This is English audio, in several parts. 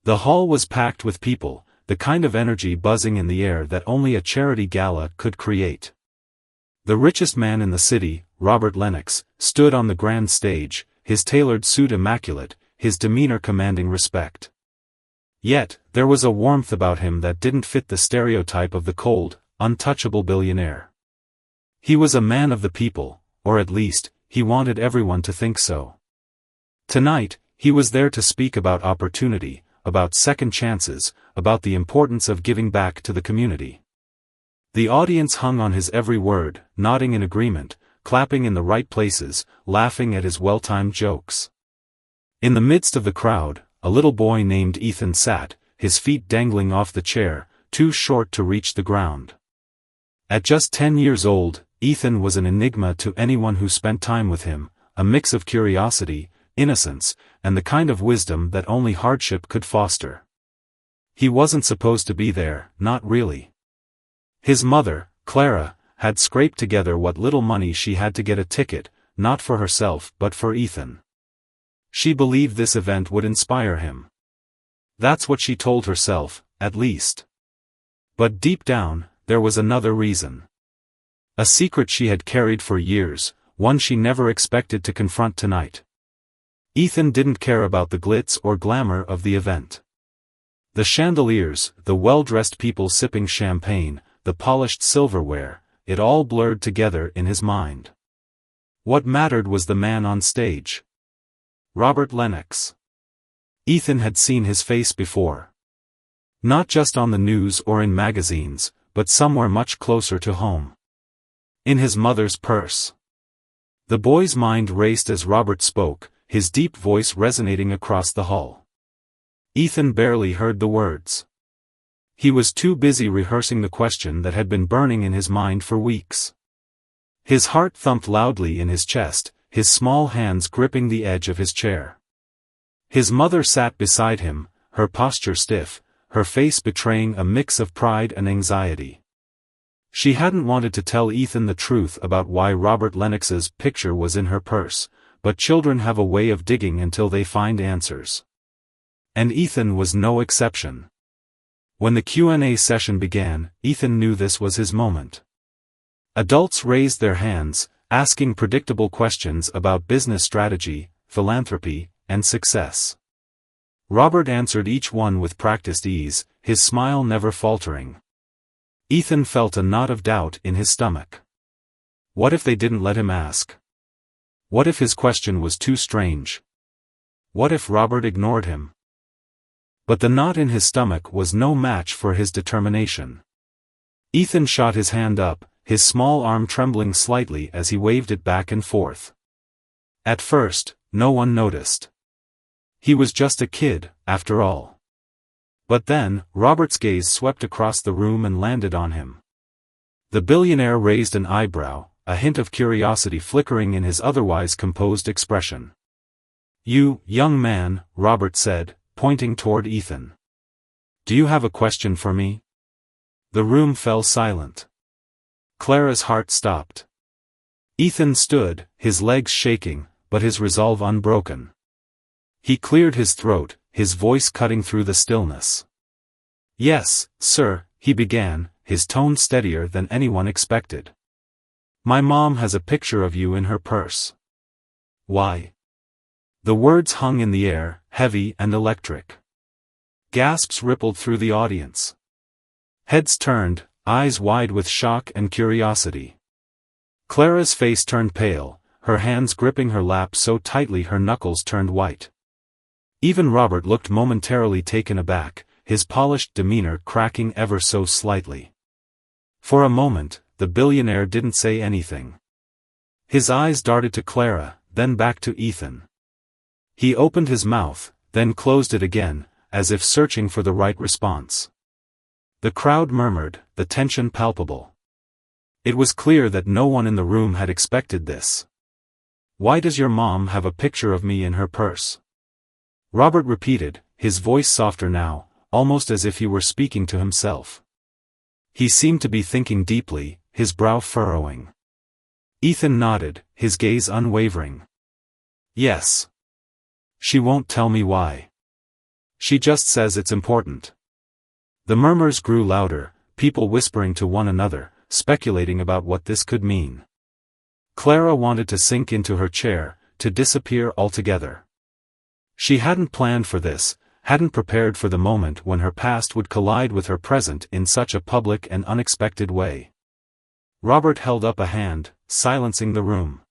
The hall was packed with people, the kind of energy buzzing in the air that only a charity gala could create. The richest man in the city, Robert Lennox, stood on the grand stage, his tailored suit immaculate, his demeanor commanding respect. Yet, there was a warmth about him that didn't fit the stereotype of the cold, untouchable billionaire. He was a man of the people, or at least, he wanted everyone to think so. Tonight, he was there to speak about opportunity, about second chances, about the importance of giving back to the community. The audience hung on his every word, nodding in agreement, clapping in the right places, laughing at his well-timed jokes. In the midst of the crowd, a little boy named Ethan sat, his feet dangling off the chair, too short to reach the ground. At just 10 years old, Ethan was an enigma to anyone who spent time with him, a mix of curiosity, innocence, and the kind of wisdom that only hardship could foster. He wasn't supposed to be there, not really. His mother, Clara, had scraped together what little money she had to get a ticket, not for herself but for Ethan. She believed this event would inspire him. That's what she told herself, at least. But deep down, there was another reason. A secret she had carried for years, one she never expected to confront tonight. Ethan didn't care about the glitz or glamour of the event. The chandeliers, the well-dressed people sipping champagne, the polished silverware, it all blurred together in his mind. What mattered was the man on stage. Robert Lennox. Ethan had seen his face before. Not just on the news or in magazines, but somewhere much closer to home. In his mother's purse. The boy's mind raced as Robert spoke, his deep voice resonating across the hall. Ethan barely heard the words. He was too busy rehearsing the question that had been burning in his mind for weeks. His heart thumped loudly in his chest, his small hands gripping the edge of his chair. His mother sat beside him, her posture stiff, her face betraying a mix of pride and anxiety. She hadn't wanted to tell Ethan the truth about why Robert Lennox's picture was in her purse, but children have a way of digging until they find answers. And Ethan was no exception. When the Q&A session began, Ethan knew this was his moment. Adults raised their hands, asking predictable questions about business strategy, philanthropy, and success. Robert answered each one with practiced ease, his smile never faltering. Ethan felt a knot of doubt in his stomach. What if they didn't let him ask? What if his question was too strange? What if Robert ignored him? But the knot in his stomach was no match for his determination. Ethan shot his hand up, his small arm trembling slightly as he waved it back and forth. At first, no one noticed. He was just a kid, after all. But then, Robert's gaze swept across the room and landed on him. The billionaire raised an eyebrow, a hint of curiosity flickering in his otherwise composed expression. "You, young man," Robert said, pointing toward Ethan. "Do you have a question for me?" The room fell silent. Clara's heart stopped. Ethan stood, his legs shaking, but his resolve unbroken. He cleared his throat, his voice cutting through the stillness. "Yes, sir," he began, his tone steadier than anyone expected. "My mom has a picture of you in her purse." "Why?" The words hung in the air, heavy and electric. Gasps rippled through the audience. Heads turned, eyes wide with shock and curiosity. Clara's face turned pale, her hands gripping her lap so tightly her knuckles turned white. Even Robert looked momentarily taken aback, his polished demeanor cracking ever so slightly. For a moment, the billionaire didn't say anything. His eyes darted to Clara, then back to Ethan. He opened his mouth, then closed it again, as if searching for the right response. The crowd murmured, the tension palpable. It was clear that no one in the room had expected this. "Why does your mom have a picture of me in her purse?" Robert repeated, his voice softer now, almost as if he were speaking to himself. He seemed to be thinking deeply, his brow furrowing. Ethan nodded, his gaze unwavering. "Yes. She won't tell me why." She just says it's important. The murmurs grew louder, people whispering to one another, speculating about what this could mean. Clara wanted to sink into her chair, to disappear altogether. She hadn't planned for this, hadn't prepared for the moment when her past would collide with her present in such a public and unexpected way. Robert held up a hand, silencing the room.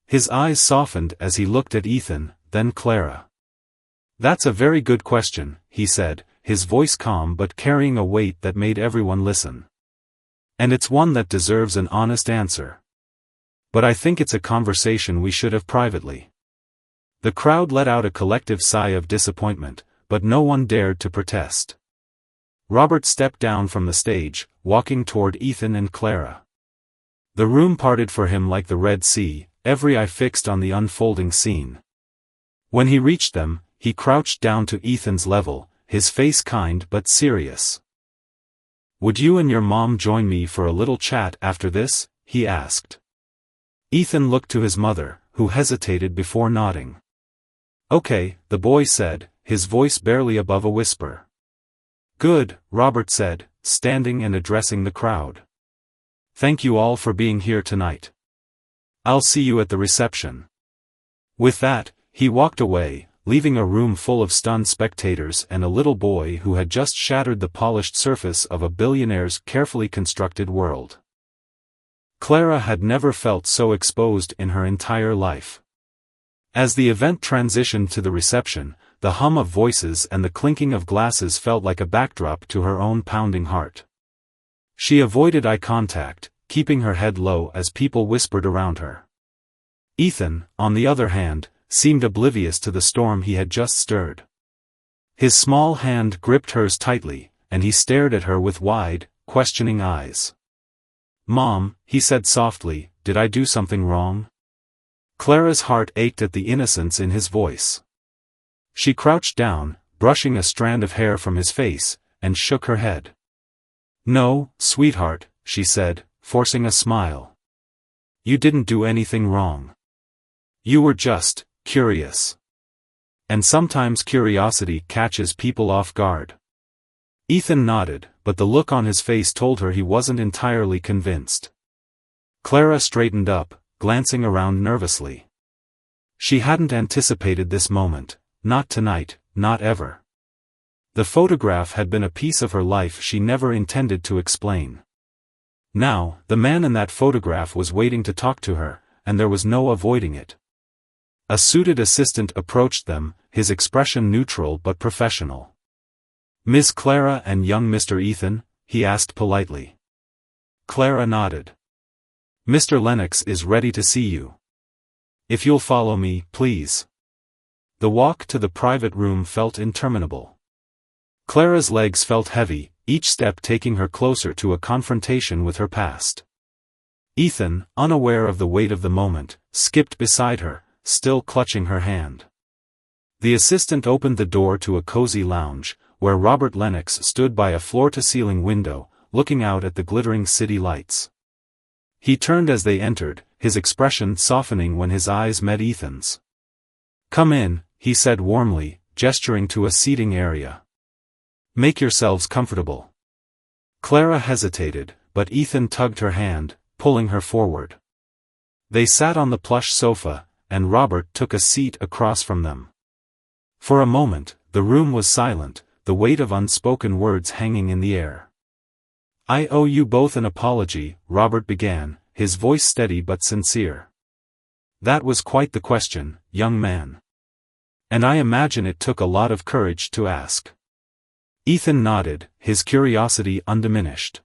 His eyes softened as he looked at Ethan, then Clara. "That's a very good question," he said, his voice calm but carrying a weight that made everyone listen. "And it's one that deserves an honest answer. But I think it's a conversation we should have privately." The crowd let out a collective sigh of disappointment, but no one dared to protest. Robert stepped down from the stage, walking toward Ethan and Clara. The room parted for him like the Red Sea, every eye fixed on the unfolding scene. When he reached them, he crouched down to Ethan's level, his face kind but serious. "Would you and your mom join me for a little chat after this?" he asked. Ethan looked to his mother, who hesitated before nodding. "Okay," the boy said, his voice barely above a whisper. "Good," Robert said, standing and addressing the crowd. "Thank you all for being here tonight. I'll see you at the reception." With that, he walked away, leaving a room full of stunned spectators and a little boy who had just shattered the polished surface of a billionaire's carefully constructed world. Clara had never felt so exposed in her entire life. As the event transitioned to the reception, the hum of voices and the clinking of glasses felt like a backdrop to her own pounding heart. She avoided eye contact, keeping her head low as people whispered around her. Ethan, on the other hand, seemed oblivious to the storm he had just stirred. His small hand gripped hers tightly, and he stared at her with wide, questioning eyes. "Mom," he said softly, "did I do something wrong?" Clara's heart ached at the innocence in his voice. She crouched down, brushing a strand of hair from his face, and shook her head. "No, sweetheart," she said, forcing a smile. "You didn't do anything wrong. You were just curious. And sometimes curiosity catches people off guard." Ethan nodded, but the look on his face told her he wasn't entirely convinced. Clara straightened up, glancing around nervously. She hadn't anticipated this moment, not tonight, not ever. The photograph had been a piece of her life she never intended to explain. Now, the man in that photograph was waiting to talk to her, and there was no avoiding it. A suited assistant approached them, his expression neutral but professional. "Miss Clara and young Mr. Ethan?" he asked politely. Clara nodded. "Mr. Lennox is ready to see you. If you'll follow me, please." The walk to the private room felt interminable. Clara's legs felt heavy, each step taking her closer to a confrontation with her past. Ethan, unaware of the weight of the moment, skipped beside her, still clutching her hand. The assistant opened the door to a cozy lounge, where Robert Lennox stood by a floor-to-ceiling window, looking out at the glittering city lights. He turned as they entered, his expression softening when his eyes met Ethan's. "Come in," he said warmly, gesturing to a seating area. "Make yourselves comfortable." Clara hesitated, but Ethan tugged her hand, pulling her forward. They sat on the plush sofa, and Robert took a seat across from them. For a moment, the room was silent, the weight of unspoken words hanging in the air. "I owe you both an apology," Robert began, his voice steady but sincere. "That was quite the question, young man. And I imagine it took a lot of courage to ask." Ethan nodded, his curiosity undiminished.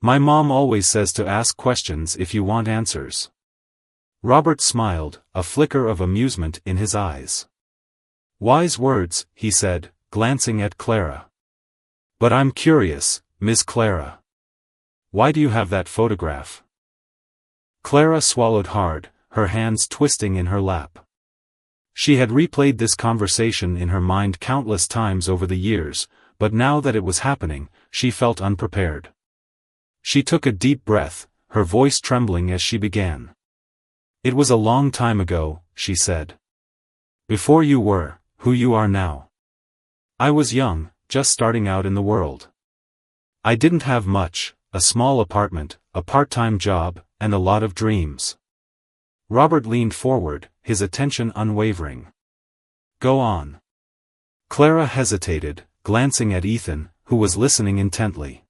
"My mom always says to ask questions if you want answers." Robert smiled, a flicker of amusement in his eyes. "Wise words," he said, glancing at Clara. "But I'm curious, Miss Clara. Why do you have that photograph?" Clara swallowed hard, her hands twisting in her lap. She had replayed this conversation in her mind countless times over the years, but now that it was happening, she felt unprepared. She took a deep breath, her voice trembling as she began. "It was a long time ago," she said. "Before you were, who you are now. I was young, just starting out in the world. I didn't have much, a small apartment, a part-time job, and a lot of dreams. Robert leaned forward, his attention unwavering. Go on. Clara hesitated, glancing at Ethan, who was listening intently.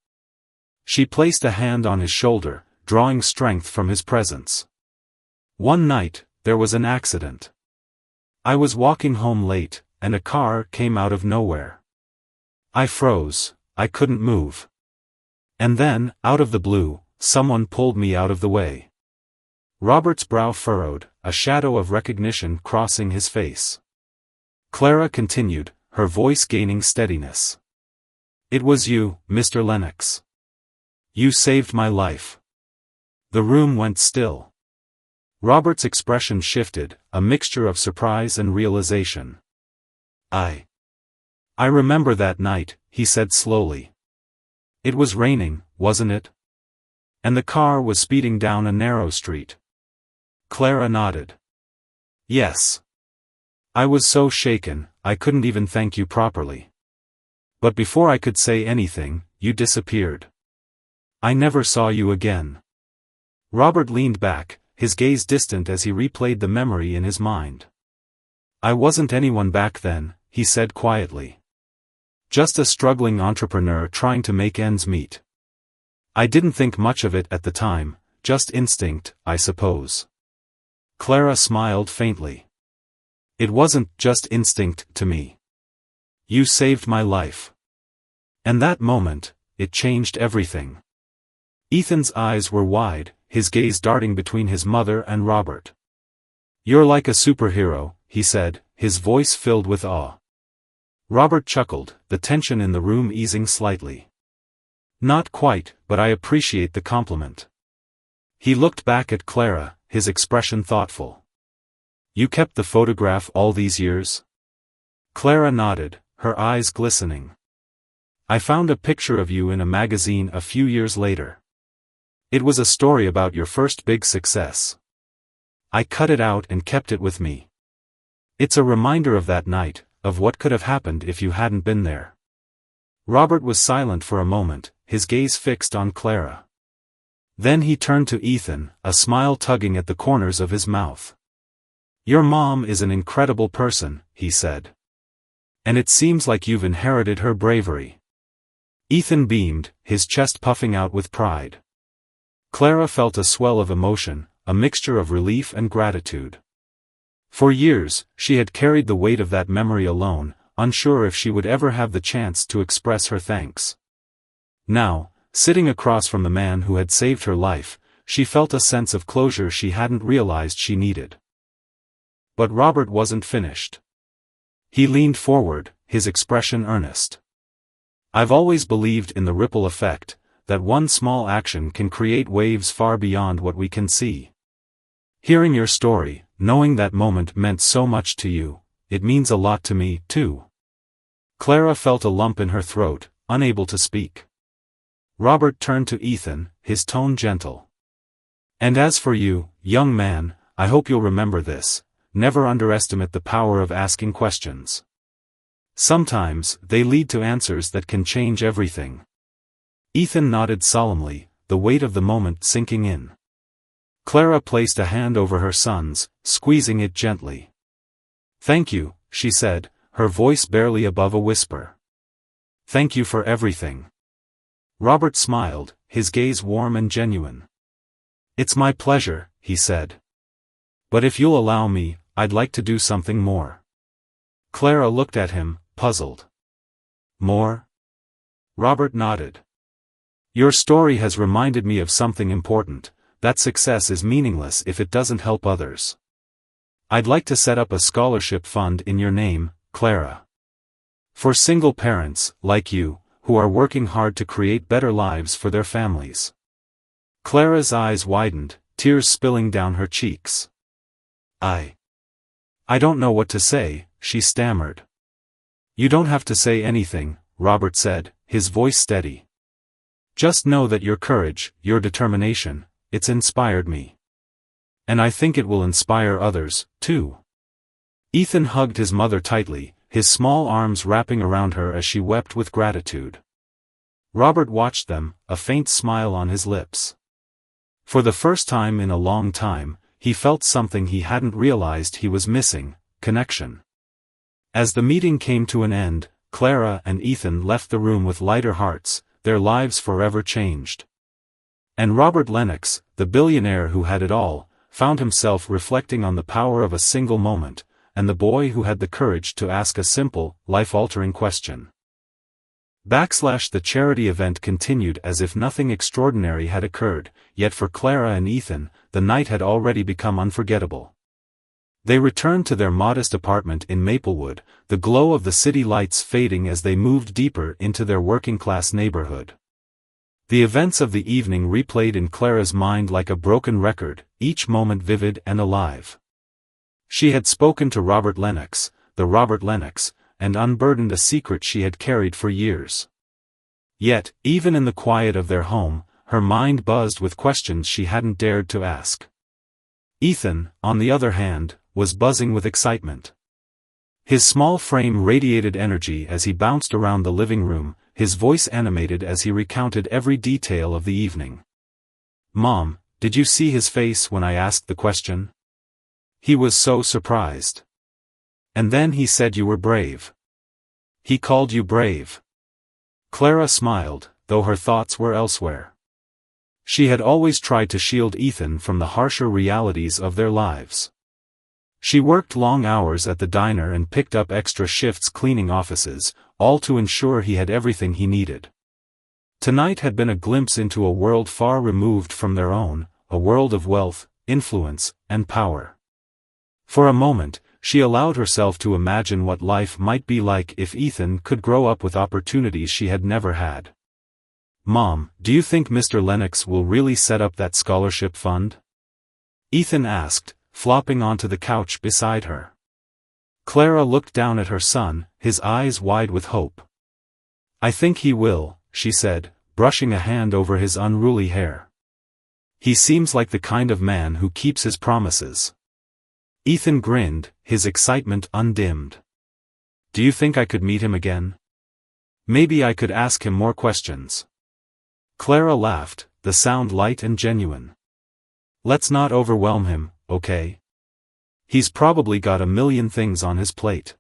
She placed a hand on his shoulder, drawing strength from his presence. One night, there was an accident. I was walking home late, and a car came out of nowhere. I froze, I couldn't move. And then, out of the blue, someone pulled me out of the way. Robert's brow furrowed, a shadow of recognition crossing his face. Clara continued, her voice gaining steadiness. It was you, Mr. Lennox. You saved my life. The room went still. Robert's expression shifted, a mixture of surprise and realization. I remember that night, he said slowly. It was raining, wasn't it? And the car was speeding down a narrow street. Clara nodded. Yes. I was so shaken, I couldn't even thank you properly. But before I could say anything, you disappeared. I never saw you again. Robert leaned back, his gaze distant as he replayed the memory in his mind. I wasn't anyone back then, he said quietly. Just a struggling entrepreneur trying to make ends meet. I didn't think much of it at the time, just instinct, I suppose. Clara smiled faintly. It wasn't just instinct to me. You saved my life. And that moment, it changed everything. Ethan's eyes were wide, his gaze darting between his mother and Robert. You're like a superhero, he said, his voice filled with awe. Robert chuckled, the tension in the room easing slightly. Not quite, but I appreciate the compliment. He looked back at Clara, his expression thoughtful. You kept the photograph all these years? Clara nodded, her eyes glistening. I found a picture of you in a magazine a few years later. It was a story about your first big success. I cut it out and kept it with me. It's a reminder of that night, of what could have happened if you hadn't been there. Robert was silent for a moment, his gaze fixed on Clara. Then he turned to Ethan, a smile tugging at the corners of his mouth. Your mom is an incredible person, he said. And it seems like you've inherited her bravery. Ethan beamed, his chest puffing out with pride. Clara felt a swell of emotion, a mixture of relief and gratitude. For years, she had carried the weight of that memory alone, unsure if she would ever have the chance to express her thanks. Now, sitting across from the man who had saved her life, she felt a sense of closure she hadn't realized she needed. But Robert wasn't finished. He leaned forward, his expression earnest. I've always believed in the ripple effect, that one small action can create waves far beyond what we can see. Hearing your story, knowing that moment meant so much to you, it means a lot to me, too. Clara felt a lump in her throat, unable to speak. Robert turned to Ethan, his tone gentle. And as for you, young man, I hope you'll remember this, never underestimate the power of asking questions. Sometimes, they lead to answers that can change everything. Ethan nodded solemnly, the weight of the moment sinking in. Clara placed a hand over her son's, squeezing it gently. Thank you, she said, her voice barely above a whisper. Thank you for everything. Robert smiled, his gaze warm and genuine. It's my pleasure, he said. But if you'll allow me, I'd like to do something more. Clara looked at him, puzzled. More? Robert nodded. Your story has reminded me of something important, that success is meaningless if it doesn't help others. I'd like to set up a scholarship fund in your name, Clara. For single parents, like you, who are working hard to create better lives for their families. Clara's eyes widened, tears spilling down her cheeks. I don't know what to say, she stammered. You don't have to say anything, Robert said, his voice steady. Just know that your courage, your determination, it's inspired me. And I think it will inspire others, too. Ethan hugged his mother tightly, his small arms wrapping around her as she wept with gratitude. Robert watched them, a faint smile on his lips. For the first time in a long time, he felt something he hadn't realized he was missing: connection. As the meeting came to an end, Clara and Ethan left the room with lighter hearts, their lives forever changed. And Robert Lennox, the billionaire who had it all, found himself reflecting on the power of a single moment, and the boy who had the courage to ask a simple, life-altering question. The charity event continued as if nothing extraordinary had occurred, yet for Clara and Ethan, the night had already become unforgettable. They returned to their modest apartment in Maplewood, the glow of the city lights fading as they moved deeper into their working-class neighborhood. The events of the evening replayed in Clara's mind like a broken record, each moment vivid and alive. She had spoken to Robert Lennox, the Robert Lennox, and unburdened a secret she had carried for years. Yet, even in the quiet of their home, her mind buzzed with questions she hadn't dared to ask. Ethan, on the other hand, was buzzing with excitement. His small frame radiated energy as he bounced around the living room, his voice animated as he recounted every detail of the evening. "Mom, did you see his face when I asked the question? He was so surprised. And then he said you were brave. He called you brave." Clara smiled, though her thoughts were elsewhere. She had always tried to shield Ethan from the harsher realities of their lives. She worked long hours at the diner and picked up extra shifts cleaning offices, all to ensure he had everything he needed. Tonight had been a glimpse into a world far removed from their own, a world of wealth, influence, and power. For a moment, she allowed herself to imagine what life might be like if Ethan could grow up with opportunities she had never had. "Mom, do you think Mr. Lennox will really set up that scholarship fund?" Ethan asked, flopping onto the couch beside her. Clara looked down at her son, his eyes wide with hope. "I think he will," she said, brushing a hand over his unruly hair. "He seems like the kind of man who keeps his promises." Ethan grinned, his excitement undimmed. "Do you think I could meet him again? Maybe I could ask him more questions." Clara laughed, the sound light and genuine. "Let's not overwhelm him, okay? He's probably got a million things on his plate."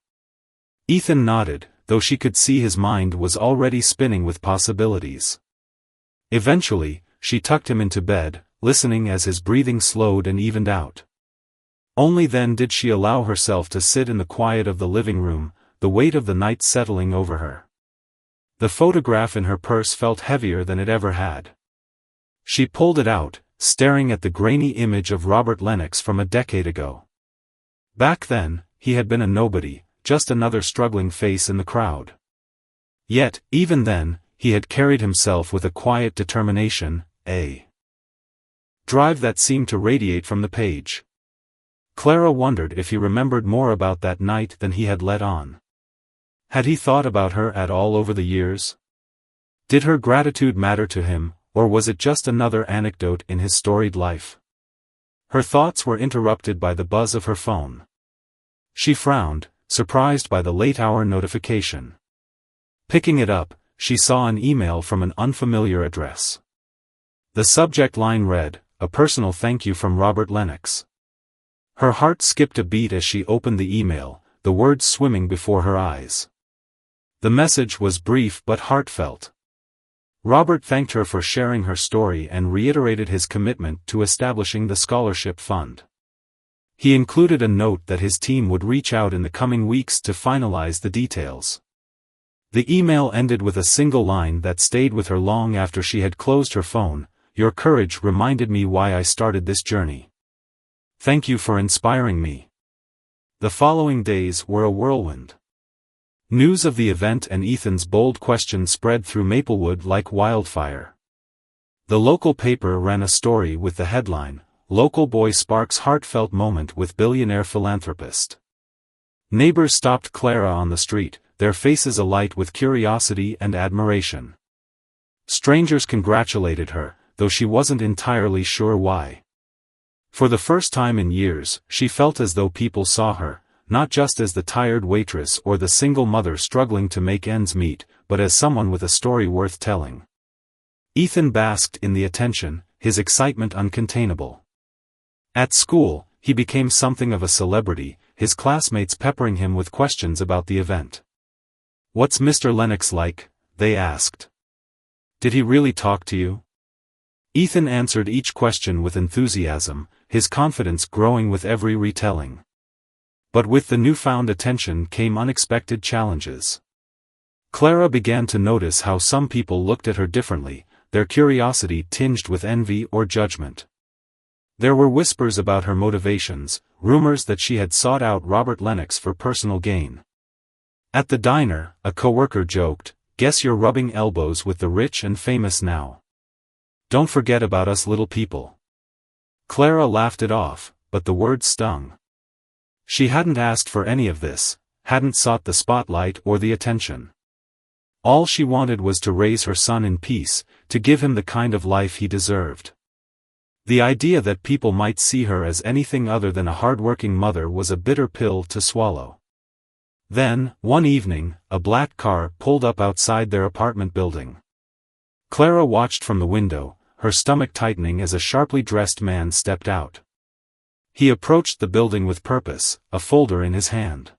Ethan nodded, though she could see his mind was already spinning with possibilities. Eventually, she tucked him into bed, listening as his breathing slowed and evened out. Only then did she allow herself to sit in the quiet of the living room, the weight of the night settling over her. The photograph in her purse felt heavier than it ever had. She pulled it out, staring at the grainy image of Robert Lennox from a decade ago. Back then, he had been a nobody, just another struggling face in the crowd. Yet, even then, he had carried himself with a quiet determination, a drive that seemed to radiate from the page. Clara wondered if he remembered more about that night than he had let on. Had he thought about her at all over the years? Did her gratitude matter to him, or was it just another anecdote in his storied life? Her thoughts were interrupted by the buzz of her phone. She frowned, surprised by the late-hour notification. Picking it up, she saw an email from an unfamiliar address. The subject line read, "A personal thank you from Robert Lennox." Her heart skipped a beat as she opened the email, the words swimming before her eyes. The message was brief but heartfelt. Robert thanked her for sharing her story and reiterated his commitment to establishing the scholarship fund. He included a note that his team would reach out in the coming weeks to finalize the details. The email ended with a single line that stayed with her long after she had closed her phone: "Your courage reminded me why I started this journey. Thank you for inspiring me." The following days were a whirlwind. News of the event and Ethan's bold question spread through Maplewood like wildfire. The local paper ran a story with the headline, "Local Boy Sparks Heartfelt Moment with Billionaire Philanthropist." Neighbors stopped Clara on the street, their faces alight with curiosity and admiration. Strangers congratulated her, though she wasn't entirely sure why. For the first time in years, she felt as though people saw her, not just as the tired waitress or the single mother struggling to make ends meet, but as someone with a story worth telling. Ethan basked in the attention, his excitement uncontainable. At school, he became something of a celebrity, his classmates peppering him with questions about the event. "What's Mr. Lennox like?" they asked. "Did he really talk to you?" Ethan answered each question with enthusiasm, his confidence growing with every retelling. But with the newfound attention came unexpected challenges. Clara began to notice how some people looked at her differently, their curiosity tinged with envy or judgment. There were whispers about her motivations, rumors that she had sought out Robert Lennox for personal gain. At the diner, a coworker joked, "Guess you're rubbing elbows with the rich and famous now. Don't forget about us little people." Clara laughed it off, but the words stung. She hadn't asked for any of this, hadn't sought the spotlight or the attention. All she wanted was to raise her son in peace, to give him the kind of life he deserved. The idea that people might see her as anything other than a hard-working mother was a bitter pill to swallow. Then, one evening, a black car pulled up outside their apartment building. Clara watched from the window, her stomach tightening as a sharply dressed man stepped out. He approached the building with purpose, a folder in his hand.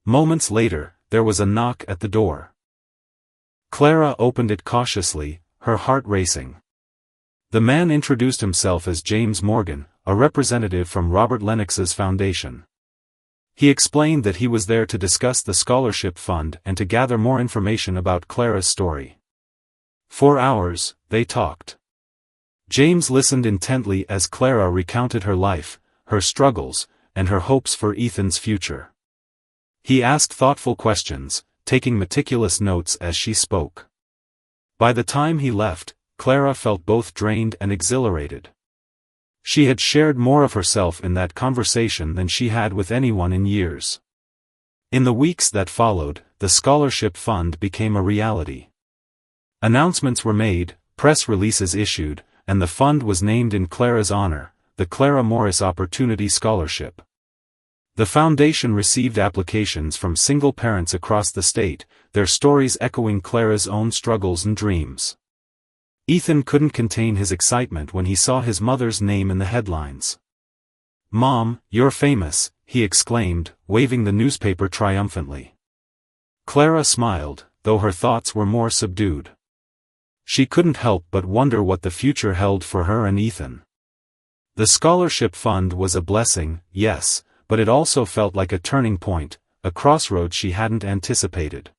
Moments later, there was a knock at the door. Clara opened it cautiously, her heart racing. The man introduced himself as James Morgan, a representative from Robert Lennox's foundation. He explained that he was there to discuss the scholarship fund and to gather more information about Clara's story. For hours, they talked. James listened intently as Clara recounted her life, her struggles, and her hopes for Ethan's future. He asked thoughtful questions, taking meticulous notes as she spoke. By the time he left, Clara felt both drained and exhilarated. She had shared more of herself in that conversation than she had with anyone in years. In the weeks that followed, the scholarship fund became a reality. Announcements were made, press releases issued, and the fund was named in Clara's honor, the Clara Morris Opportunity Scholarship. The foundation received applications from single parents across the state, their stories echoing Clara's own struggles and dreams. Ethan couldn't contain his excitement when he saw his mother's name in the headlines. "Mom, you're famous," he exclaimed, waving the newspaper triumphantly. Clara smiled, though her thoughts were more subdued. She couldn't help but wonder what the future held for her and Ethan. The scholarship fund was a blessing, yes, but it also felt like a turning point, a crossroads she hadn't anticipated.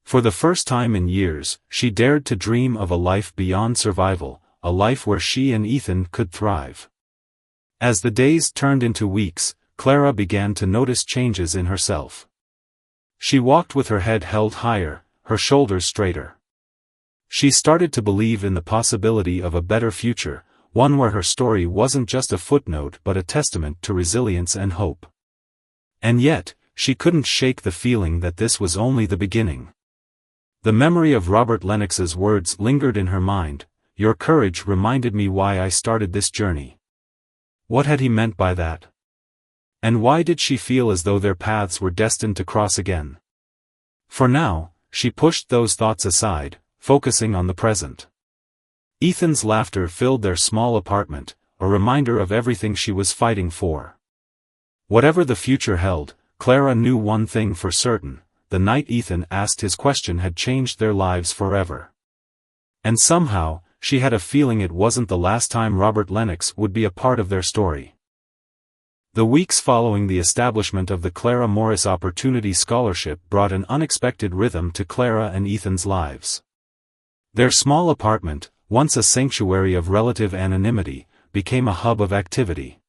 For the first time in years, she dared to dream of a life beyond survival, a life where she and Ethan could thrive. As the days turned into weeks, Clara began to notice changes in herself. She walked with her head held higher, her shoulders straighter. She started to believe in the possibility of a better future, one where her story wasn't just a footnote but a testament to resilience and hope. And yet, she couldn't shake the feeling that this was only the beginning. The memory of Robert Lennox's words lingered in her mind, "Your courage reminded me why I started this journey." What had he meant by that? And why did she feel as though their paths were destined to cross again? For now, she pushed those thoughts aside, focusing on the present. Ethan's laughter filled their small apartment, a reminder of everything she was fighting for. Whatever the future held, Clara knew one thing for certain: the night Ethan asked his question had changed their lives forever. And somehow, she had a feeling it wasn't the last time Robert Lennox would be a part of their story. The weeks following the establishment of the Clara Morris Opportunity Scholarship brought an unexpected rhythm to Clara and Ethan's lives. Their small apartment, once a sanctuary of relative anonymity, became a hub of activity.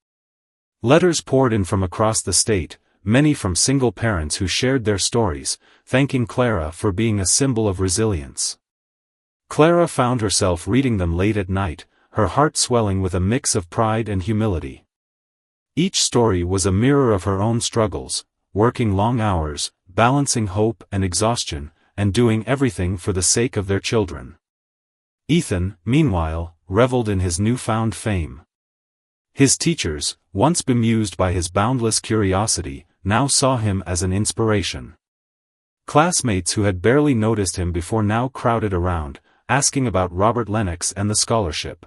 Letters poured in from across the state, many from single parents who shared their stories, thanking Clara for being a symbol of resilience. Clara found herself reading them late at night, her heart swelling with a mix of pride and humility. Each story was a mirror of her own struggles, working long hours, balancing hope and exhaustion, and doing everything for the sake of their children. Ethan, meanwhile, reveled in his newfound fame. His teachers, once bemused by his boundless curiosity, now saw him as an inspiration. Classmates who had barely noticed him before now crowded around, asking about Robert Lennox and the scholarship.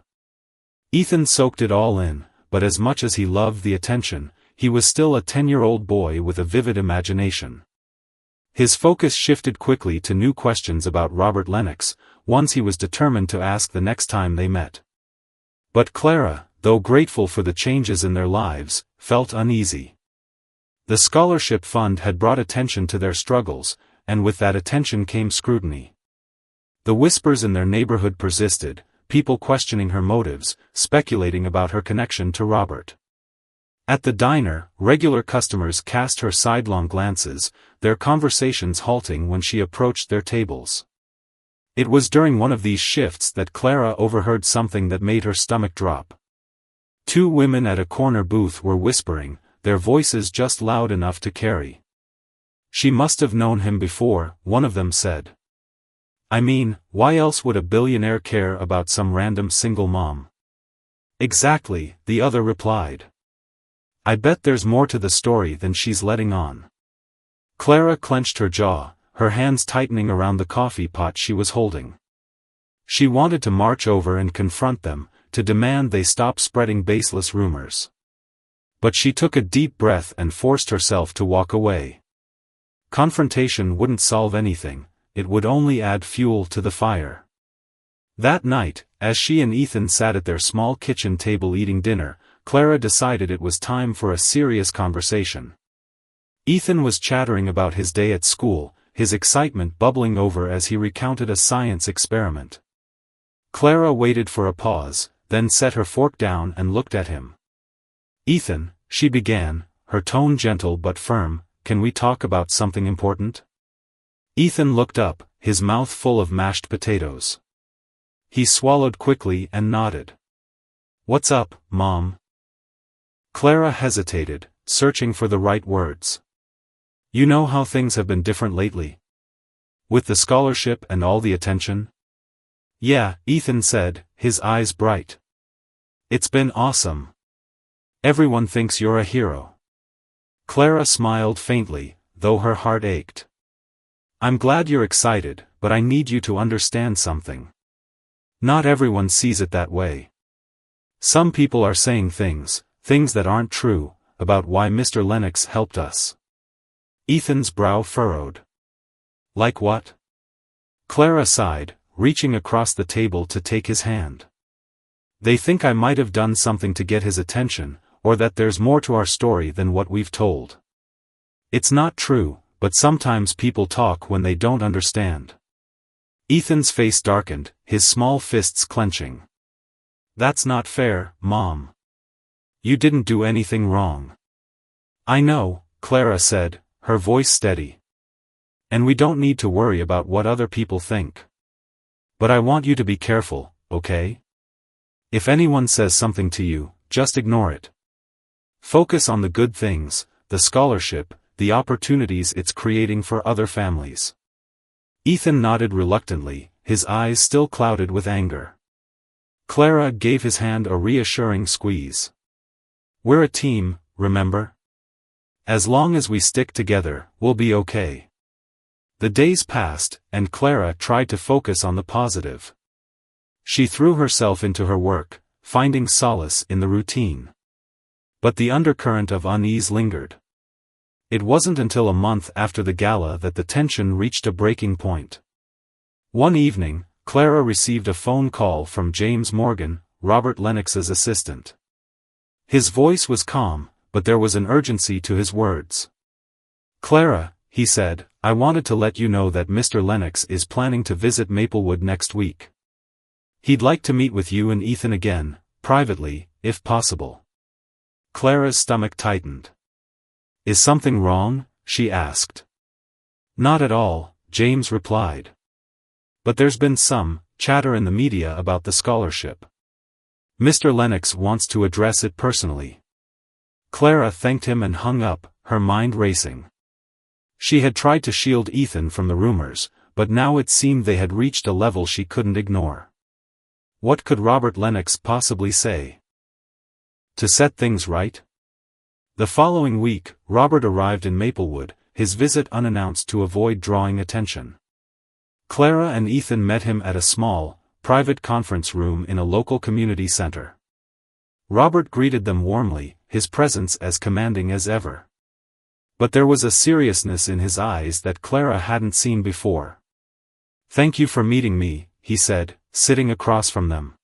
Ethan soaked it all in, but as much as he loved the attention, he was still a 10-year-old boy with a vivid imagination. His focus shifted quickly to new questions about Robert Lennox, ones he was determined to ask the next time they met. But Clara, though grateful for the changes in their lives, felt uneasy. The scholarship fund had brought attention to their struggles, and with that attention came scrutiny. The whispers in their neighborhood persisted, people questioning her motives, speculating about her connection to Robert. At the diner, regular customers cast her sidelong glances, their conversations halting when she approached their tables. It was during one of these shifts that Clara overheard something that made her stomach drop. Two women at a corner booth were whispering, their voices just loud enough to carry. "She must have known him before," one of them said. "I mean, why else would a billionaire care about some random single mom?" "Exactly," the other replied. "I bet there's more to the story than she's letting on." Clara clenched her jaw, her hands tightening around the coffee pot she was holding. She wanted to march over and confront them, to demand they stop spreading baseless rumors. But she took a deep breath and forced herself to walk away. Confrontation wouldn't solve anything, it would only add fuel to the fire. That night, as she and Ethan sat at their small kitchen table eating dinner, Clara decided it was time for a serious conversation. Ethan was chattering about his day at school, his excitement bubbling over as he recounted a science experiment. Clara waited for a pause, then set her fork down and looked at him. "Ethan," she began, her tone gentle but firm, "can we talk about something important?" Ethan looked up, his mouth full of mashed potatoes. He swallowed quickly and nodded. "What's up, Mom?" Clara hesitated, searching for the right words. "You know how things have been different lately? With the scholarship and all the attention?" "Yeah," Ethan said, his eyes bright. "It's been awesome. Everyone thinks you're a hero." Clara smiled faintly, though her heart ached. "I'm glad you're excited, but I need you to understand something. Not everyone sees it that way. Some people are saying things that aren't true, about why Mr. Lennox helped us." Ethan's brow furrowed. "Like what?" Clara sighed, reaching across the table to take his hand. "They think I might have done something to get his attention, or that there's more to our story than what we've told. It's not true, but sometimes people talk when they don't understand." Ethan's face darkened, his small fists clenching. "That's not fair, Mom. You didn't do anything wrong." "I know," Clara said, her voice steady. "And we don't need to worry about what other people think. But I want you to be careful, okay? If anyone says something to you, just ignore it. Focus on the good things, the scholarship, the opportunities it's creating for other families." Ethan nodded reluctantly, his eyes still clouded with anger. Clara gave his hand a reassuring squeeze. "We're a team, remember? As long as we stick together, we'll be okay." The days passed, and Clara tried to focus on the positive. She threw herself into her work, finding solace in the routine. But the undercurrent of unease lingered. It wasn't until a month after the gala that the tension reached a breaking point. One evening, Clara received a phone call from James Morgan, Robert Lennox's assistant. His voice was calm, but there was an urgency to his words. "Clara," he said, "I wanted to let you know that Mr. Lennox is planning to visit Maplewood next week. He'd like to meet with you and Ethan again, privately, if possible." Clara's stomach tightened. "Is something wrong?" she asked. "Not at all," James replied. "But there's been some chatter in the media about the scholarship. Mr. Lennox wants to address it personally." Clara thanked him and hung up, her mind racing. She had tried to shield Ethan from the rumors, but now it seemed they had reached a level she couldn't ignore. What could Robert Lennox possibly say to set things right? The following week, Robert arrived in Maplewood, his visit unannounced to avoid drawing attention. Clara and Ethan met him at a small, private conference room in a local community center. Robert greeted them warmly, his presence as commanding as ever. But there was a seriousness in his eyes that Clara hadn't seen before. "Thank you for meeting me," he said, sitting across from them.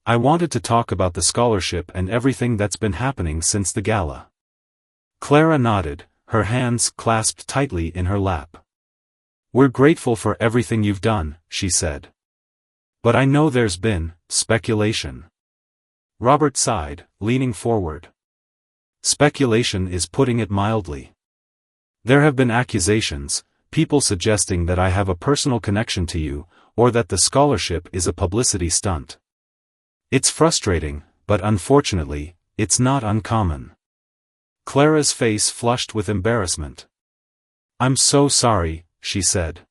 "I wanted to talk about the scholarship and everything that's been happening since the gala." Clara nodded, her hands clasped tightly in her lap. "We're grateful for everything you've done," she said. "But I know there's been speculation." Robert sighed, leaning forward. "Speculation is putting it mildly. There have been accusations, people suggesting that I have a personal connection to you, or that the scholarship is a publicity stunt. It's frustrating, but unfortunately, it's not uncommon." Clara's face flushed with embarrassment. "I'm so sorry," she said.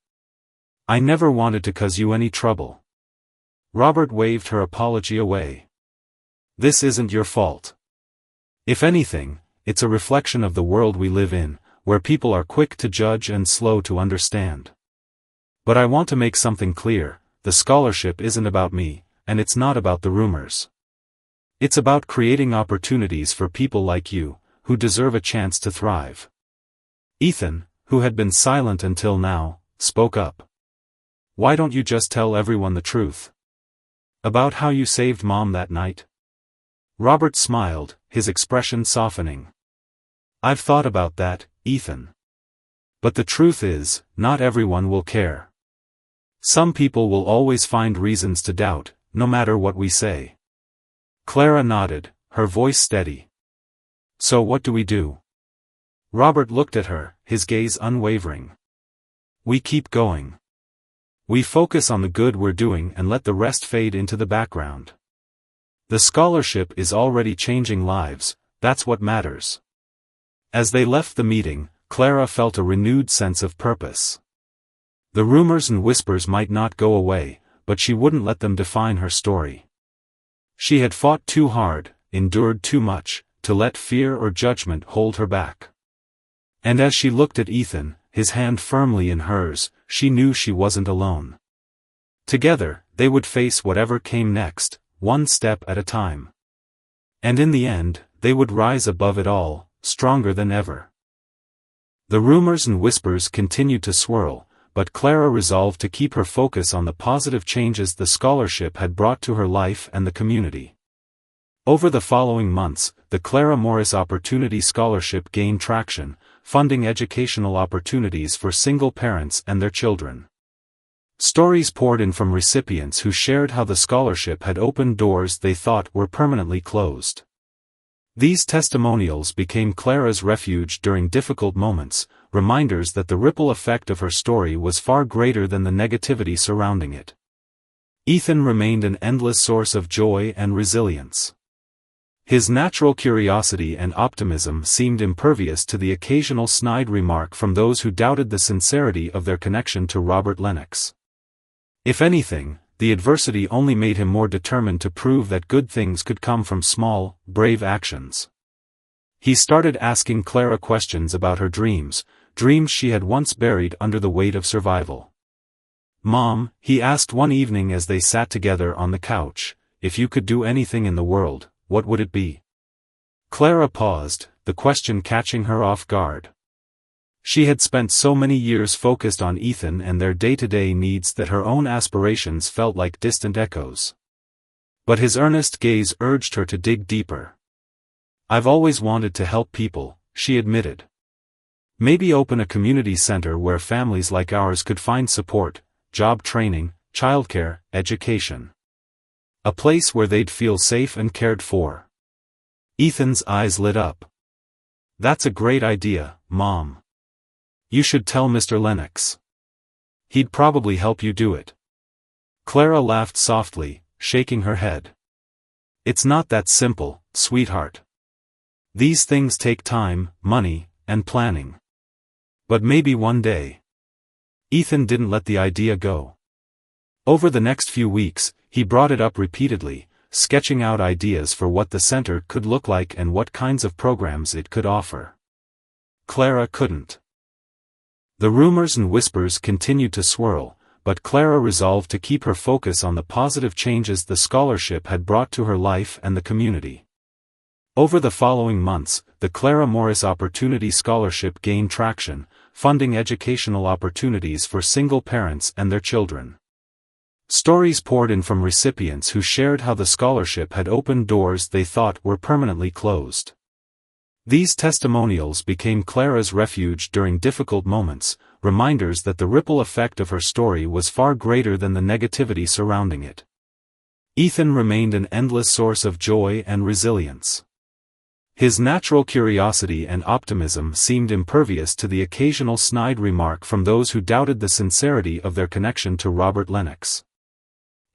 "I never wanted to cause you any trouble." Robert waved her apology away. "This isn't your fault. If anything, it's a reflection of the world we live in, where people are quick to judge and slow to understand. But I want to make something clear, the scholarship isn't about me, and it's not about the rumors. It's about creating opportunities for people like you, who deserve a chance to thrive." Ethan, who had been silent until now, spoke up. "Why don't you just tell everyone the truth? About how you saved Mom that night?" Robert smiled, his expression softening. "I've thought about that, Ethan. But the truth is, not everyone will care. Some people will always find reasons to doubt, no matter what we say." Clara nodded, her voice steady. "So what do we do?" Robert looked at her, his gaze unwavering. "We keep going. We focus on the good we're doing and let the rest fade into the background. The scholarship is already changing lives, that's what matters." As they left the meeting, Clara felt a renewed sense of purpose. The rumors and whispers might not go away, but she wouldn't let them define her story. She had fought too hard, endured too much, to let fear or judgment hold her back. And as she looked at Ethan, his hand firmly in hers, she knew she wasn't alone. Together, they would face whatever came next, one step at a time. And in the end, they would rise above it all, stronger than ever. The rumors and whispers continued to swirl, but Clara resolved to keep her focus on the positive changes the scholarship had brought to her life and the community. Over the following months, the Clara Morris Opportunity Scholarship gained traction, funding educational opportunities for single parents and their children. Stories poured in from recipients who shared how the scholarship had opened doors they thought were permanently closed. These testimonials became Clara's refuge during difficult moments, reminders that the ripple effect of her story was far greater than the negativity surrounding it. Ethan remained an endless source of joy and resilience. His natural curiosity and optimism seemed impervious to the occasional snide remark from those who doubted the sincerity of their connection to Robert Lennox. If anything, the adversity only made him more determined to prove that good things could come from small, brave actions. He started asking Clara questions about her dreams she had once buried under the weight of survival. "Mom," he asked one evening as they sat together on the couch, "if you could do anything in the world, what would it be?" Clara paused, the question catching her off guard. She had spent so many years focused on Ethan and their day-to-day needs that her own aspirations felt like distant echoes. But his earnest gaze urged her to dig deeper. "I've always wanted to help people," she admitted. "Maybe open a community center where families like ours could find support, job training, childcare, education. A place where they'd feel safe and cared for." Ethan's eyes lit up. "That's a great idea, Mom. You should tell Mr. Lennox. He'd probably help you do it." Clara laughed softly, shaking her head. "It's not that simple, sweetheart. These things take time, money, and planning. But maybe one day." Ethan didn't let the idea go. Over the next few weeks, he brought it up repeatedly, sketching out ideas for what the center could look like and what kinds of programs it could offer. Clara couldn't. The rumors and whispers continued to swirl, but Clara resolved to keep her focus on the positive changes the scholarship had brought to her life and the community. Over the following months, the Clara Morris Opportunity Scholarship gained traction, funding educational opportunities for single parents and their children. Stories poured in from recipients who shared how the scholarship had opened doors they thought were permanently closed. These testimonials became Clara's refuge during difficult moments, reminders that the ripple effect of her story was far greater than the negativity surrounding it. Ethan remained an endless source of joy and resilience. His natural curiosity and optimism seemed impervious to the occasional snide remark from those who doubted the sincerity of their connection to Robert Lennox.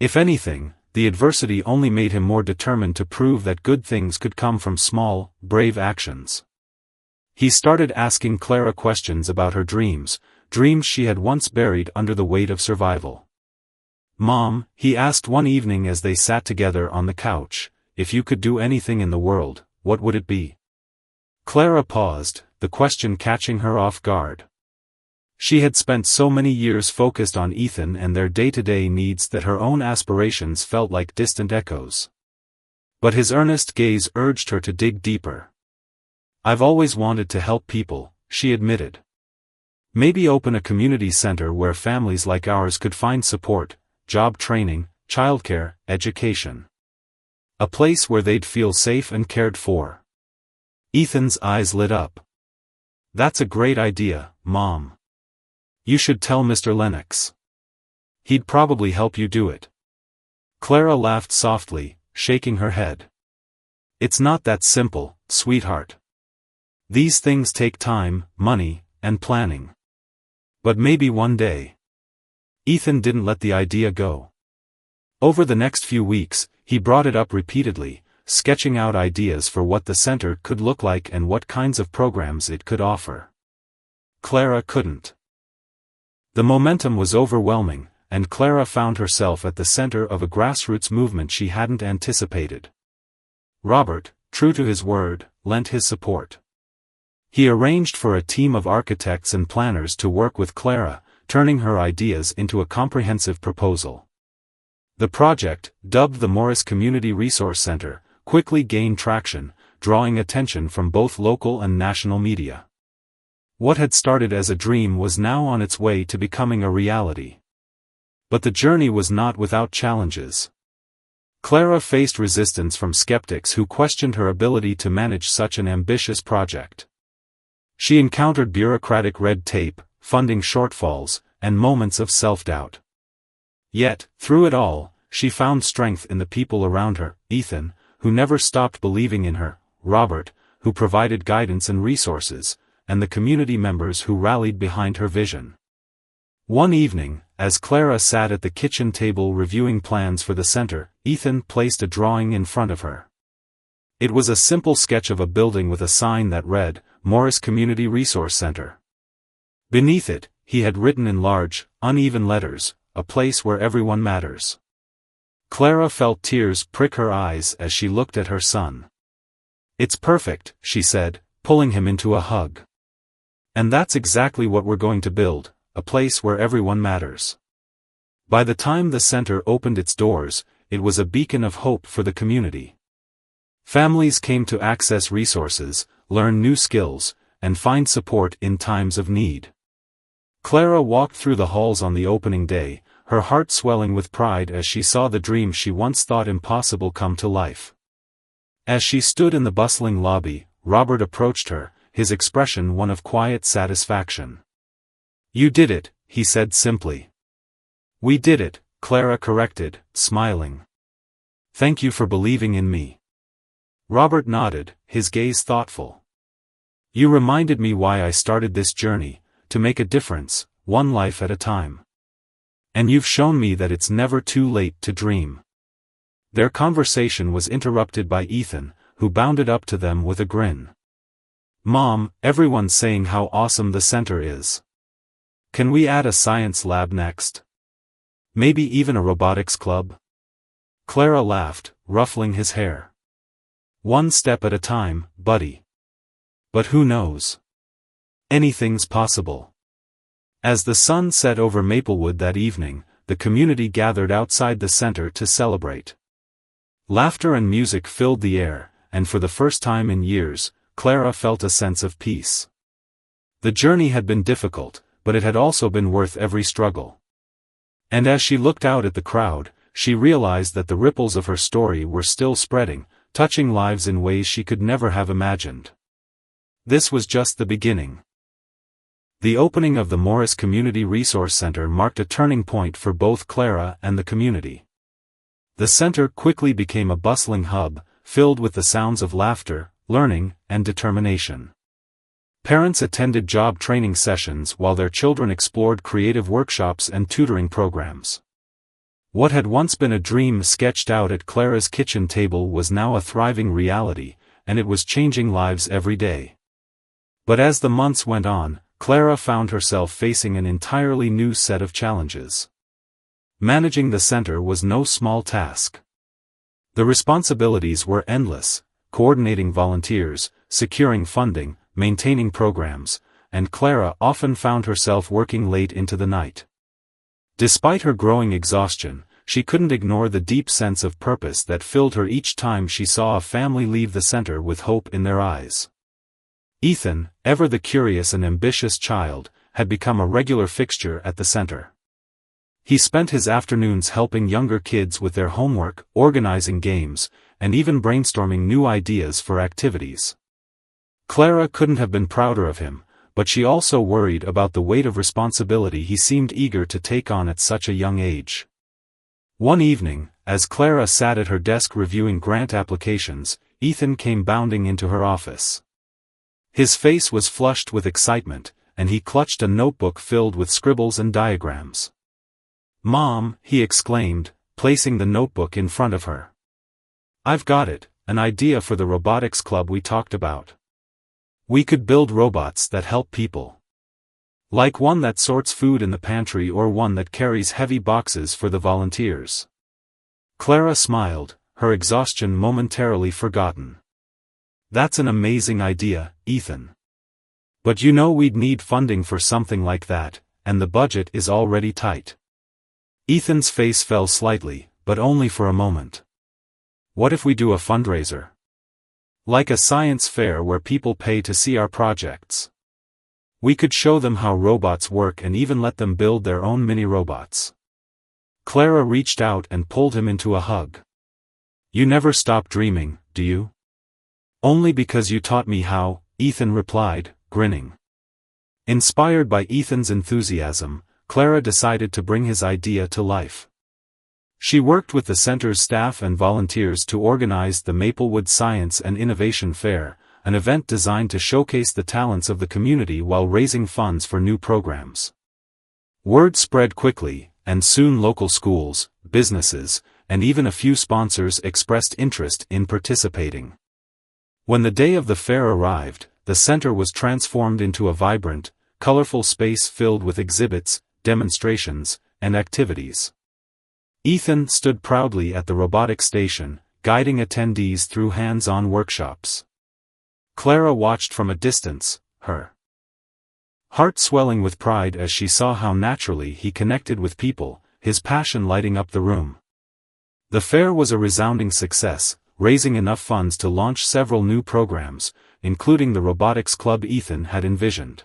If anything, the adversity only made him more determined to prove that good things could come from small, brave actions. He started asking Clara questions about her dreams she had once buried under the weight of survival. "Mom," he asked one evening as they sat together on the couch, "if you could do anything in the world, what would it be?" Clara paused, the question catching her off guard. She had spent so many years focused on Ethan and their day-to-day needs that her own aspirations felt like distant echoes. But his earnest gaze urged her to dig deeper. "I've always wanted to help people," she admitted. "Maybe open a community center where families like ours could find support, job training, childcare, education. A place where they'd feel safe and cared for." Ethan's eyes lit up. "That's a great idea, Mom. You should tell Mr. Lennox. He'd probably help you do it." Clara laughed softly, shaking her head. "It's not that simple, sweetheart. These things take time, money, and planning. But maybe one day." Ethan didn't let the idea go. Over the next few weeks, he brought it up repeatedly, sketching out ideas for what the center could look like and what kinds of programs it could offer. Clara couldn't. The momentum was overwhelming, and Clara found herself at the center of a grassroots movement she hadn't anticipated. Robert, true to his word, lent his support. He arranged for a team of architects and planners to work with Clara, turning her ideas into a comprehensive proposal. The project, dubbed the Morris Community Resource Center, quickly gained traction, drawing attention from both local and national media. What had started as a dream was now on its way to becoming a reality. But the journey was not without challenges. Clara faced resistance from skeptics who questioned her ability to manage such an ambitious project. She encountered bureaucratic red tape, funding shortfalls, and moments of self-doubt. Yet, through it all, she found strength in the people around her: Ethan, who never stopped believing in her; Robert, who provided guidance and resources; and the community members who rallied behind her vision. One evening, as Clara sat at the kitchen table reviewing plans for the center, Ethan placed a drawing in front of her. It was a simple sketch of a building with a sign that read, "Morris Community Resource Center." Beneath it, he had written in large, uneven letters, "A place where everyone matters." Clara felt tears prick her eyes as she looked at her son. "It's perfect," she said, pulling him into a hug. "And that's exactly what we're going to build, a place where everyone matters." By the time the center opened its doors, it was a beacon of hope for the community. Families came to access resources, learn new skills, and find support in times of need. Clara walked through the halls on the opening day, her heart swelling with pride as she saw the dream she once thought impossible come to life. As she stood in the bustling lobby, Robert approached her, his expression one of quiet satisfaction. "You did it," he said simply. "We did it," Clara corrected, smiling. "Thank you for believing in me." Robert nodded, his gaze thoughtful. "You reminded me why I started this journey, to make a difference, one life at a time. And you've shown me that it's never too late to dream." Their conversation was interrupted by Ethan, who bounded up to them with a grin. "Mom, everyone's saying how awesome the center is. Can we add a science lab next? Maybe even a robotics club?" Clara laughed, ruffling his hair. "One step at a time, buddy. But who knows? Anything's possible." As the sun set over Maplewood that evening, the community gathered outside the center to celebrate. Laughter and music filled the air, and for the first time in years, Clara felt a sense of peace. The journey had been difficult, but it had also been worth every struggle. And as she looked out at the crowd, she realized that the ripples of her story were still spreading, touching lives in ways she could never have imagined. This was just the beginning. The opening of the Morris Community Resource Center marked a turning point for both Clara and the community. The center quickly became a bustling hub, filled with the sounds of laughter, learning, and determination. Parents attended job training sessions while their children explored creative workshops and tutoring programs. What had once been a dream sketched out at Clara's kitchen table was now a thriving reality, and it was changing lives every day. But as the months went on, Clara found herself facing an entirely new set of challenges. Managing the center was no small task. The responsibilities were endless: coordinating volunteers, securing funding, maintaining programs, and Clara often found herself working late into the night. Despite her growing exhaustion, she couldn't ignore the deep sense of purpose that filled her each time she saw a family leave the center with hope in their eyes. Ethan, ever the curious and ambitious child, had become a regular fixture at the center. He spent his afternoons helping younger kids with their homework, organizing games, and even brainstorming new ideas for activities. Clara couldn't have been prouder of him, but she also worried about the weight of responsibility he seemed eager to take on at such a young age. One evening, as Clara sat at her desk reviewing grant applications, Ethan came bounding into her office. His face was flushed with excitement, and he clutched a notebook filled with scribbles and diagrams. "Mom," he exclaimed, placing the notebook in front of her. "I've got it, an idea for the robotics club we talked about. We could build robots that help people. Like one that sorts food in the pantry or one that carries heavy boxes for the volunteers." Clara smiled, her exhaustion momentarily forgotten. "That's an amazing idea, Ethan. But you know we'd need funding for something like that, and the budget is already tight." Ethan's face fell slightly, but only for a moment. "What if we do a fundraiser? Like a science fair where people pay to see our projects? We could show them how robots work and even let them build their own mini-robots." Clara reached out and pulled him into a hug. "You never stop dreaming, do you?" "Only because you taught me how," Ethan replied, grinning. Inspired by Ethan's enthusiasm, Clara decided to bring his idea to life. She worked with the center's staff and volunteers to organize the Maplewood Science and Innovation Fair, an event designed to showcase the talents of the community while raising funds for new programs. Word spread quickly, and soon local schools, businesses, and even a few sponsors expressed interest in participating. When the day of the fair arrived, the center was transformed into a vibrant, colorful space filled with exhibits, demonstrations, and activities. Ethan stood proudly at the robotics station, guiding attendees through hands-on workshops. Clara watched from a distance, her heart swelling with pride as she saw how naturally he connected with people, his passion lighting up the room. The fair was a resounding success, raising enough funds to launch several new programs, including the robotics club Ethan had envisioned.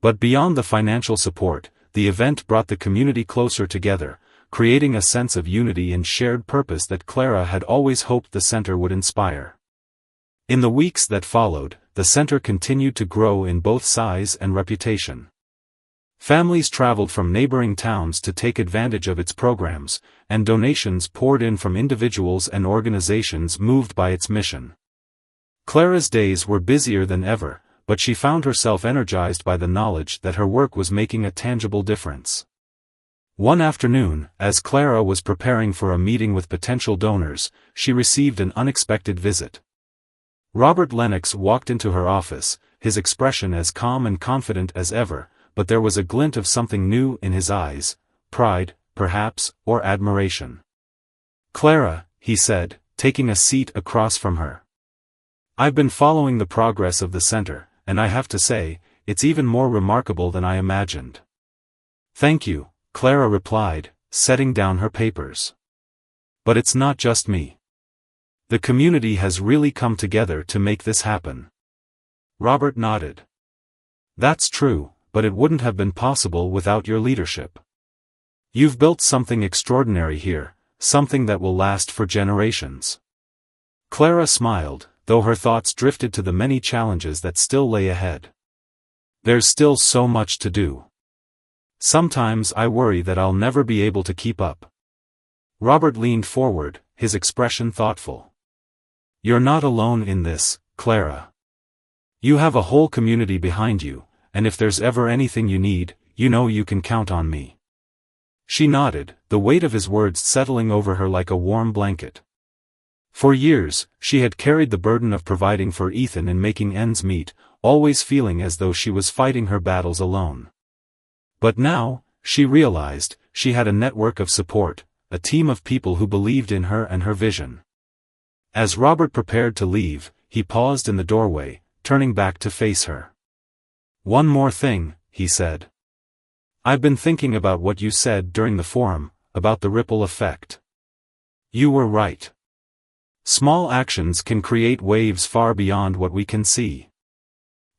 But beyond the financial support, the event brought the community closer together, creating a sense of unity and shared purpose that Clara had always hoped the center would inspire. In the weeks that followed, the center continued to grow in both size and reputation. Families traveled from neighboring towns to take advantage of its programs, and donations poured in from individuals and organizations moved by its mission. Clara's days were busier than ever, but she found herself energized by the knowledge that her work was making a tangible difference. One afternoon, as Clara was preparing for a meeting with potential donors, she received an unexpected visit. Robert Lennox walked into her office, his expression as calm and confident as ever, but there was a glint of something new in his eyes, pride, perhaps, or admiration. "Clara," he said, taking a seat across from her. I've been following the progress of the center, and I have to say, it's even more remarkable than I imagined. Thank you, Clara replied, setting down her papers. But it's not just me. The community has really come together to make this happen. Robert nodded. That's true, but it wouldn't have been possible without your leadership. You've built something extraordinary here, something that will last for generations. Clara smiled, though her thoughts drifted to the many challenges that still lay ahead. There's still so much to do. Sometimes I worry that I'll never be able to keep up. Robert leaned forward, his expression thoughtful. You're not alone in this, Clara. You have a whole community behind you, and if there's ever anything you need, you know you can count on me. She nodded, the weight of his words settling over her like a warm blanket. For years, she had carried the burden of providing for Ethan and making ends meet, always feeling as though she was fighting her battles alone. But now, she realized, she had a network of support, a team of people who believed in her and her vision. As Robert prepared to leave, he paused in the doorway, turning back to face her. One more thing, he said. I've been thinking about what you said during the forum, about the ripple effect. You were right. Small actions can create waves far beyond what we can see.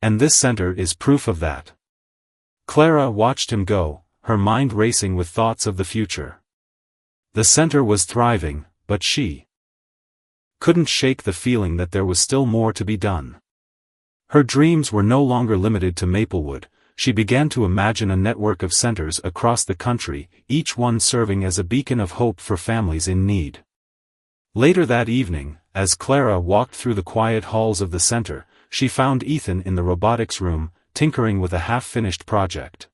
And this center is proof of that. Clara watched him go, her mind racing with thoughts of the future. The center was thriving, but she couldn't shake the feeling that there was still more to be done. Her dreams were no longer limited to Maplewood. She began to imagine a network of centers across the country, each one serving as a beacon of hope for families in need. Later that evening, as Clara walked through the quiet halls of the center, she found Ethan in the robotics room, tinkering with a half-finished project.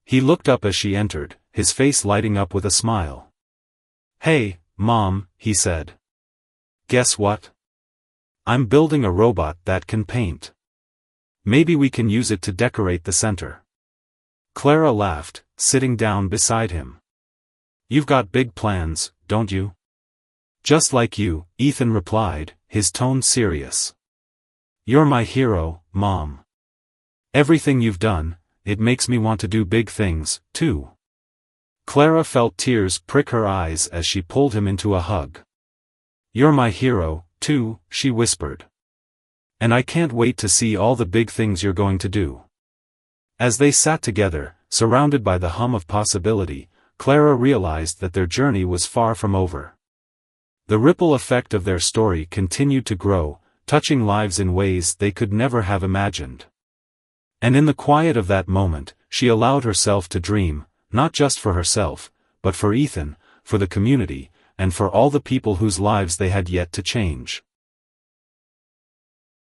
He looked up as she entered, his face lighting up with a smile. Hey, Mom, he said. Guess what? I'm building a robot that can paint. Maybe we can use it to decorate the center. Clara laughed, sitting down beside him. You've got big plans, don't you? Just like you, Ethan replied, his tone serious. You're my hero, Mom. Everything you've done, it makes me want to do big things, too. Clara felt tears prick her eyes as she pulled him into a hug. You're my hero, too, she whispered. And I can't wait to see all the big things you're going to do. As they sat together, surrounded by the hum of possibility, Clara realized that their journey was far from over. The ripple effect of their story continued to grow, touching lives in ways they could never have imagined. And in the quiet of that moment, she allowed herself to dream, not just for herself, but for Ethan, for the community, and for all the people whose lives they had yet to change.